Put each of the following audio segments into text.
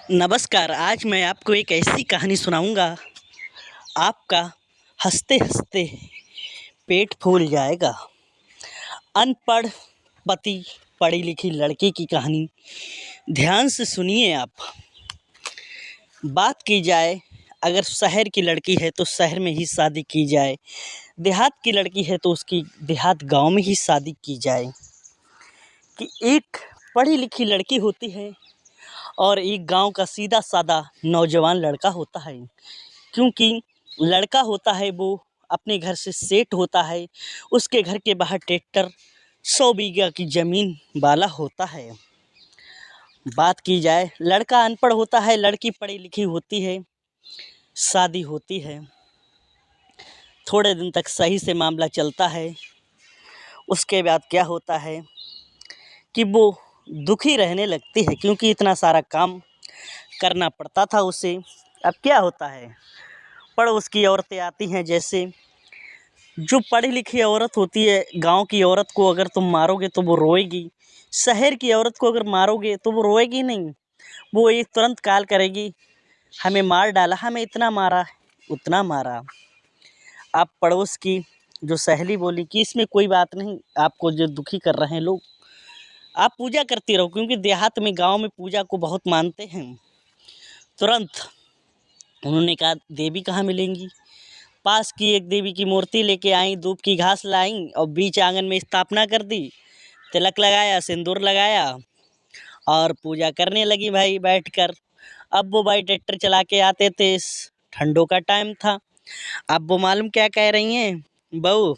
नमस्कार। आज मैं आपको एक ऐसी कहानी सुनाऊंगा, आपका हंसते हंसते पेट फूल जाएगा। अनपढ़ पति पढ़ी लिखी लड़की की कहानी ध्यान से सुनिए आप। बात की जाए, अगर शहर की लड़की है तो शहर में ही शादी की जाए, देहात की लड़की है तो उसकी देहात गांव में ही शादी की जाए। कि एक पढ़ी लिखी लड़की होती है और एक गांव का सीधा साधा नौजवान लड़का होता है। क्योंकि लड़का होता है वो अपने घर से सेठ होता है, उसके घर के बाहर ट्रैक्टर 100 बीघा की ज़मीन वाला होता है। बात की जाए, लड़का अनपढ़ होता है, लड़की पढ़ी लिखी होती है, शादी होती है। थोड़े दिन तक सही से मामला चलता है। उसके बाद क्या होता है कि वो दुखी रहने लगती है, क्योंकि इतना सारा काम करना पड़ता था उसे। अब क्या होता है, पड़ोस की औरतें आती हैं। जैसे जो पढ़ी लिखी औरत होती है, गांव की औरत को अगर तुम मारोगे तो वो रोएगी, शहर की औरत को अगर मारोगे तो वो रोएगी नहीं। वो एक तुरंत कॉल करेगी, हमें मार डाला, हमें इतना मारा, उतना मारा। आप पड़ोस की जो सहेली बोली कि इसमें कोई बात नहीं, आपको जो दुखी कर रहे हैं लोग, आप पूजा करती रहो, क्योंकि देहात में गांव में पूजा को बहुत मानते हैं। तुरंत उन्होंने कहा देवी कहाँ मिलेंगी। पास की एक देवी की मूर्ति लेके आई, धूप की घास लाई और बीच आंगन में स्थापना कर दी, तिलक लगाया, सिंदूर लगाया और पूजा करने लगी भाई बैठकर। अब वो भाई ट्रैक्टर चला के आते थे, ठंडों का टाइम था। अब वो मालूम क्या कह रही हैं, बहू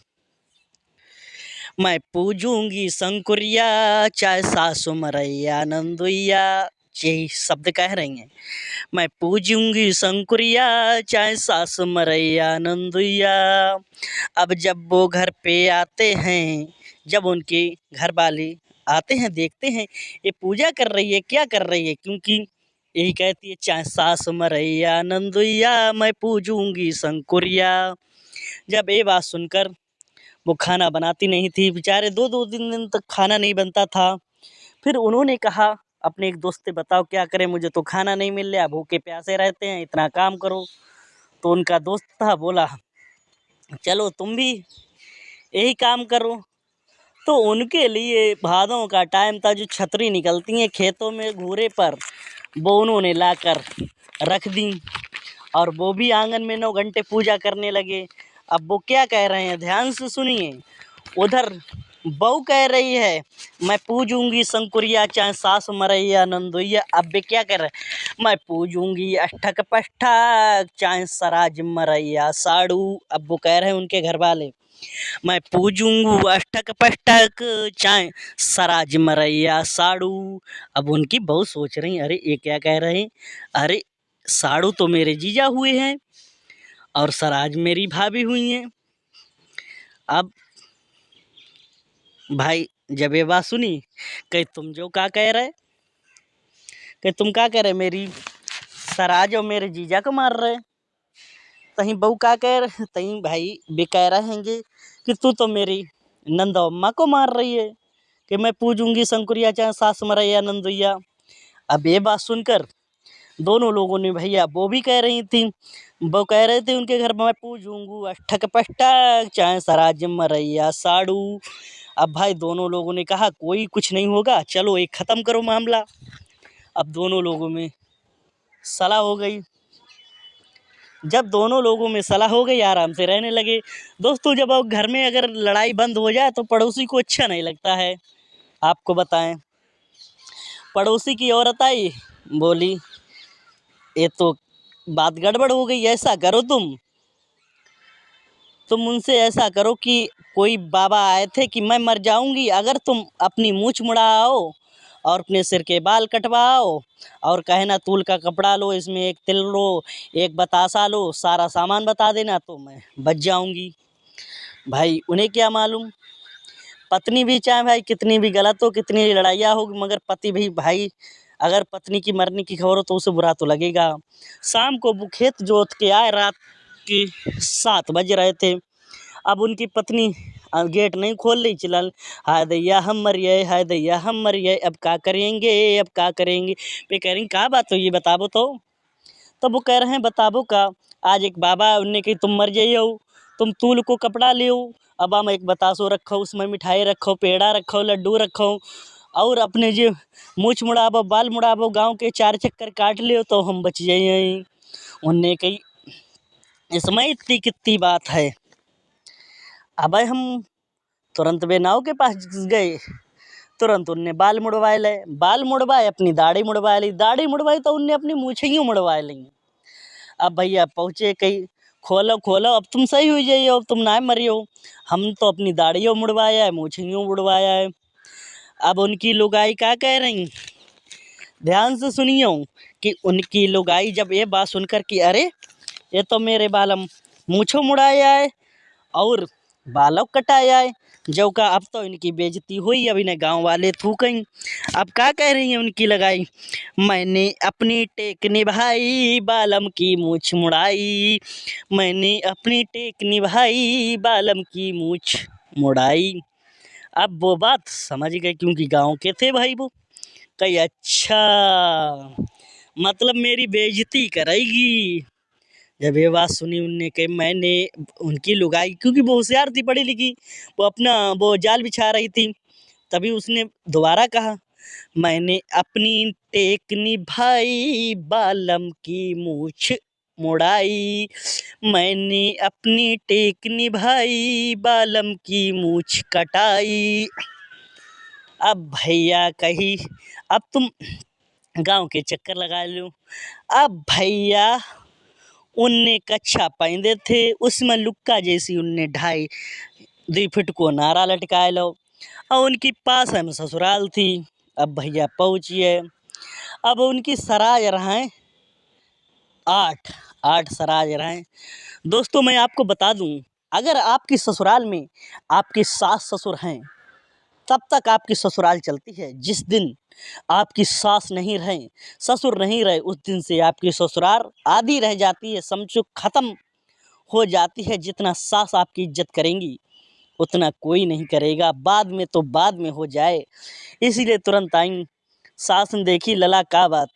मैं पूजूंगी शंकुरिया, चाहे सासु मरैया नंदुइया। यही शब्द कह रही हैं, मैं पूजूंगी शंकुरिया, चाहे सास मरैया नंदुइया। अब जब वो घर पे आते हैं, जब उनके घर वाले आते हैं, देखते हैं ये पूजा कर रही है, क्या कर रही है, क्योंकि यही कहती है चाहे सास मरैया नंदुइया, मैं पूजूंगी शंकुरिया। जब ये बात सुनकर वो खाना बनाती नहीं थी, बेचारे दो दो दिन तक खाना नहीं बनता था। फिर उन्होंने कहा अपने एक दोस्त से, बताओ क्या करें, मुझे तो खाना नहीं मिल रहा, भूखे प्यासे रहते हैं, इतना काम करो। तो उनका दोस्त था, बोला चलो तुम भी यही काम करो। तो उनके लिए भादों का टाइम था, जो छतरी निकलती हैं खेतों में घूरे पर, वो उन्होंने लाकर रख दी और वो भी आंगन में 9 घंटे पूजा करने लगे। अब वो क्या कह रहे हैं, ध्यान से सुनिए। उधर बहू कह रही है मैं पूजूंगी शंकुरिया, चाहे सास मरैया नंदुइया। अब वे क्या कर रहे हैं, मैं पूजूंगी अष्टक पष्टक, चाहे सराज मरैया साड़ू। अब वो कह रहे हैं उनके घर वाले, मैं पूजूंगू अष्टक पष्टक, चाहे सराज मरैया साड़ू। अब उनकी बहू सोच रही, अरे ये क्या कह रहे हैं, अरे साड़ू तो मेरे जीजा हुए हैं और सराज मेरी भाभी हुई हैं। अब भाई जब ये बात सुनी, कहीं तुम जो क्या कह रहे, कहीं तुम क्या कह रहे, मेरी सराज और मेरे जीजा को मार रहे। तहीं बहू क्या कह रहे, तहीं भाई भी कह रहे हैंगे कि तू तो मेरी नंदा अम्मा को मार रही है, कि मैं पूजूंगी शंकुरिया चाहे सास मरैया नंदुइया। अब ये बात सुनकर दोनों लोगों ने, भैया वो भी कह रही थी, वो कह रहे थे उनके घर में मैं पूजूंगू अष्टक पष्टक, चाहे सराज मरैया साड़ू। अब भाई दोनों लोगों ने कहा कोई कुछ नहीं होगा, चलो एक ख़त्म करो मामला। अब दोनों लोगों में सलाह हो गई। जब दोनों लोगों में सलाह हो गई, आराम से रहने लगे। दोस्तों, जब अब घर में अगर लड़ाई बंद हो जाए तो पड़ोसी को अच्छा नहीं लगता है। आपको बताएं, पड़ोसी की औरत आई, बोली ये तो बात गड़बड़ हो गई, ऐसा करो तुम उनसे ऐसा करो कि कोई बाबा आए थे कि मैं मर जाऊंगी अगर तुम अपनी मूछ मुड़ाओ और अपने सिर के बाल कटवाओ और कहना तूल का कपड़ा लो, इसमें एक तिल लो, एक बतासा लो, सारा सामान बता देना तो मैं बच जाऊंगी। भाई उन्हें क्या मालूम, पत्नी भी चाहे भाई कितनी भी गलत हो, कितनी लड़ाइयाँ हो, मगर पति भी भाई, अगर पत्नी की मरने की खबर हो तो उसे बुरा तो लगेगा। शाम को वो खेत जोत के आए, रात के 7 बज रहे थे। अब उनकी पत्नी गेट नहीं खोल रही, चिल्ला हाय दैया हम मर गए, हाय दैया हम मर गए, अब क्या करेंगे, अब क्या करेंगे। वे कह रही क्या बात हो ये बताबो तो। तब वो कह रहे हैं बताबो का। आज एक बाबा उनने कही तुम मर जाइयो, तुम तूल को कपड़ा ले, अब हम एक बतासो रखो, उसमें मिठाई रखो, पेड़ा रखो, लड्डू रखो, और अपने जो मूछ मुड़ाबो, बाल मुड़ाबो, गांव के 4 चक्कर काट लियो तो हम बच जाइए। उनने कही इसमें इतनी कितनी बात है। अब हम तुरंत वे नाव के पास गए, तुरंत उनने बाल मुड़वाए ले, बाल मुड़वाए, अपनी दाढ़ी मुड़वा ली, दाढ़ी मुड़वाई तो उनने अपनी मूछें मुड़वा ली। अब भैया पहुँचे कहीं, खोलो खोलो अब तुम सही हो जाइयो, अब तुम ना मरियो, हम तो अपनी दाढ़ियों मुड़वाया है, मूछियों मुड़वाया है। अब उनकी लुगाई क्या कह रही, ध्यान से सुनियो, कि उनकी लुगाई जब ये बात सुनकर कि अरे ये तो मेरे बालम मूछों मुड़ाया है और बालों कटाया है, जो का अब तो इनकी बेइज्जती हुई, अब इन्हें गांव वाले थूकें। अब क्या कह रही है उनकी लगाई, मैंने अपनी टेक निभाई, बालम की मूछ मुड़ाई, मैंने अपनी टेक निभाई, बालम की मूछ मुड़ाई। अब वो बात समझ गए क्योंकि गांव के थे भाई वो। कही अच्छा मतलब मेरी बेइज्जती करेगी। जब ये बात सुनी उनने कही मैंने उनकी लुगाई, क्योंकि वो होशियार थी पढ़ी लिखी, वो अपना वो जाल बिछा रही थी, तभी उसने दोबारा कहा मैंने अपनी टेक निभाई, बालम की मूछ मुड़ाई, मैंने अपनी टेक निभाई, बालम की मूछ कटाई। अब भैया कही अब तुम गांव के चक्कर लगा लो। अब भैया उनने कच्छा पहनते थे, उसमें लुक्का जैसी उनने 2.5 फुट को नारा लटकाए लो, और उनकी पास में ससुराल थी। अब भैया पहुँचिए, अब उनकी सराय रहें 8 सराय रहें। दोस्तों मैं आपको बता दूं, अगर आपकी ससुराल में आपके सास ससुर हैं तब तक आपकी ससुराल चलती है। जिस दिन आपकी सास नहीं रहे, ससुर नहीं रहे, उस दिन से आपकी ससुराल आधी रह जाती है, समझो खत्म हो जाती है। जितना सास आपकी इज्जत करेंगी उतना कोई नहीं करेगा, बाद में तो बाद में हो जाए। इसीलिए तुरंत आई, सास ने देखी लला का बात,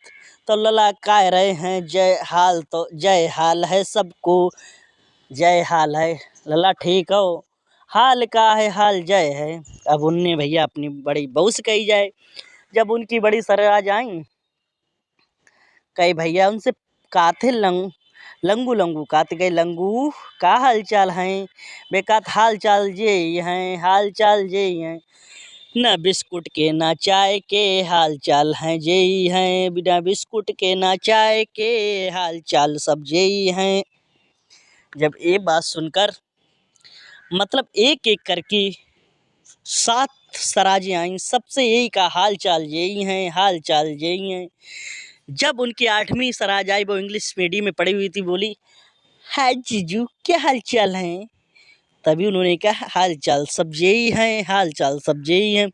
तो लला कह रहे हैं जय हाल, तो जय हाल है सबको, जय हाल है लला ठीक हो, हाल का है हाल जय है। अब उनने भैया अपनी बड़ी बहू से कही जाए, जब उनकी बड़ी सराज आई, कही भैया उनसे काथे लंगू लंगू काते गए, लंगू का हाल चाल हैं, बेकात हाल चाल जे हैं, हाल चाल जे हैं, ना बिस्कुट के ना चाय के हाल चाल हैं जे हैं, बिना बिस्कुट के ना चाय के हाल चाल सब जे हैं। जब ये बात सुनकर मतलब एक एक करके 7 सराजें आई, सबसे यही का हाल चाल यही हैं, हाल चाल यही हैं। जब उनकी 8वीं सराज आई, वो इंग्लिश मीडियम में पढ़ी हुई थी, बोली हाय जीजू क्या हाल चाल हैं, तभी उन्होंने कहा हाल चाल सब यही हैं, हाल चाल सब यही हैं।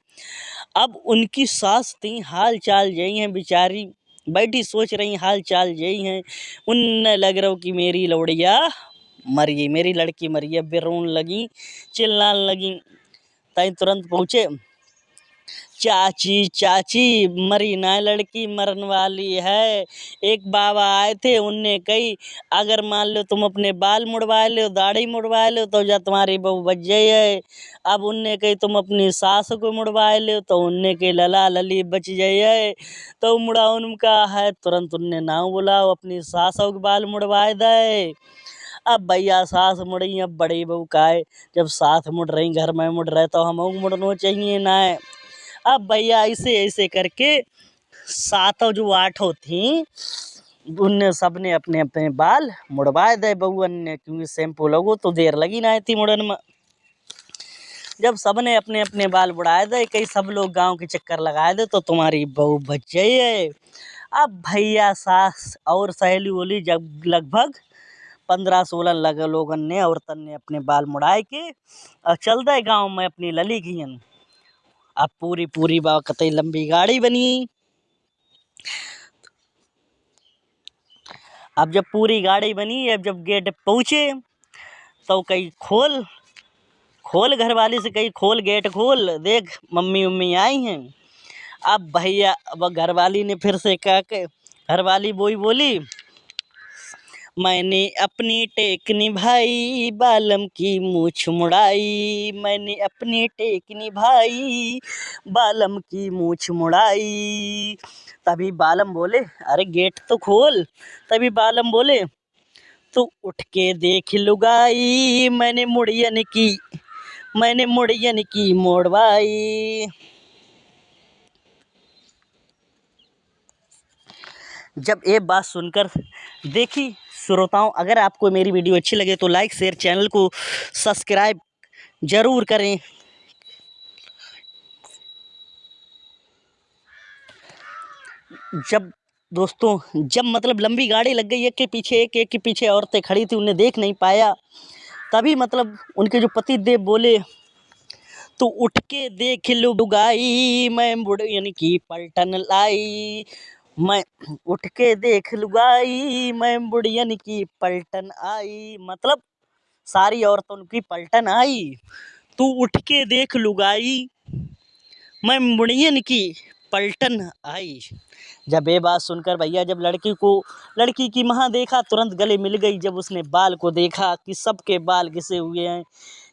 अब उनकी सास थी, हाल चाल यही हैं, बेचारी बैठी सोच रही हाल चाल यही हैं। उन्हें लग रहा हो कि मेरी लौड़िया मर गई, मेरी लड़की मर गई। अब रोने लगी, चिल्लाने लगी। तई तुरंत पहुँचे, चाची चाची मरी ना लड़की मरने वाली है। एक बाबा आए थे, उनने कही अगर मान लो तुम अपने बाल मुड़वा लो, दाढ़ी मुड़वा लो तो जा तुम्हारी बहू बच जाइए। अब उनने कही तुम अपनी सास को मुड़वा लो, तो उनने कही लला लली बच जाइए। तो मुड़ा उनका है, तुरंत उनने नाव बुलाओ, अपनी सासों के बाल मुड़वाए दे। अब भैया सास मुड़ी, अब बड़ी बहू का है, जब सास मुड़ रही घर में मुड़ रहे तो हमको मुड़ना चाहिए ना है। अब भैया ऐसे ऐसे करके 7 जो 8 थी, उनने सबने अपने अपने बाल मुड़वाए दे बहुअन ने, क्योंकि शैम्पू लगो तो देर लगी ना थी मुड़न में। जब सबने अपने अपने बाल बुड़ाए दे, कई सब लोग गांव के चक्कर लगाए दे तो तुम्हारी बहू बच जाइए। अब भैया सास और सहेली बोली, जब लगभग 15-16 लोगन ने औरतन ने अपने बाल मुड़ाए के और चल दे गांव में अपनी लली घियन। अब पूरी पूरी कतई लंबी गाड़ी बनी। अब जब पूरी गाड़ी बनी, अब जब गेट पहुँचे तो कहीं खोल, घरवाली से कही खोल, गेट खोल, देख मम्मी उम्मी आई हैं। अब भैया अब घरवाली ने फिर से कहा कि घरवाली वही बोली, मैंने अपनी टेक निभाई बालम की मूछ मुड़ाई, मैंने अपनी टेक निभाई बालम की मूछ मुड़ाई। तभी बालम बोले, अरे गेट तो खोल। तभी बालम बोले, तो उठ के देख लुगाई, मैंने मुड़ियन की मोड़वाई। जब ये बात सुनकर देखी श्रोताओं, अगर आपको मेरी वीडियो अच्छी लगे तो लाइक शेयर, चैनल को सब्सक्राइब जरूर करें। जब दोस्तों जब मतलब लंबी गाड़ी लग गई, एक के पीछे औरतें खड़ी थी, उन्हें देख नहीं पाया। तभी मतलब उनके जो पति देव बोले, तो उठ के देख लुगाई, मैं मुड़ियन की पलटन लाई, मैं उठ के देख लुगाई, मैं मुड़ियन की पलटन आई। मतलब सारी औरतों की पलटन आई। तू उठ के देख लुगाई, मैं मुड़ियन की पलटन आई। जब ये बात सुनकर भैया, जब लड़की की माँ देखा, तुरंत गले मिल गई। जब उसने बाल को देखा कि सबके बाल घिसे हुए हैं,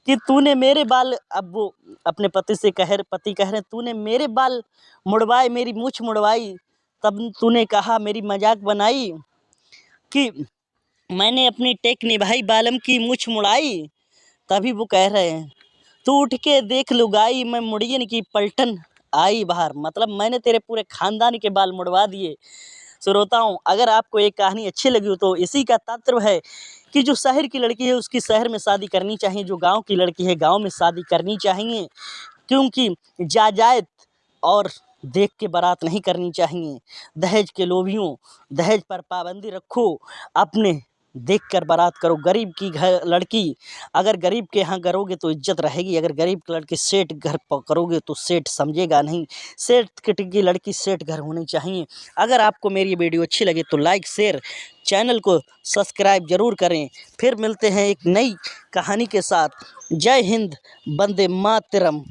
कि तूने मेरे बाल, अब वो अपने पति कह रहे, तूने मेरे बाल मुड़वाए, मेरी मूछ मुड़वाई, तब तूने कहा मेरी मजाक बनाई कि मैंने अपनी टेक निभाई बालम की मूछ मुड़ाई। तभी वो कह रहे हैं, तू उठ के देख लुगाई, मैं मुड़ियन की पलटन आई बाहर। मतलब मैंने तेरे पूरे खानदान के बाल मुड़वा दिए। श्रोताओं, अगर आपको एक कहानी अच्छी लगी हो तो इसी का तात्पर्य है कि जो शहर की लड़की है उसकी शहर में शादी करनी चाहिए, जो गांव की लड़की है गांव में शादी करनी चाहिए। क्योंकि जायदाद और देख के बारात नहीं करनी चाहिए। दहेज के लोभियों, दहेज पर पाबंदी रखो, अपने देख कर बारात करो। गरीब की घर लड़की अगर गरीब के यहाँ करोगे तो इज्जत रहेगी, अगर गरीब की लड़की सेठ घर पर करोगे तो सेठ समझेगा नहीं। सेठ की लड़की सेठ घर होनी चाहिए। अगर आपको मेरी वीडियो अच्छी लगे तो लाइक शेयर, चैनल को सब्सक्राइब जरूर करें। फिर मिलते हैं एक नई कहानी के साथ। जय हिंद, वंदे मातरम।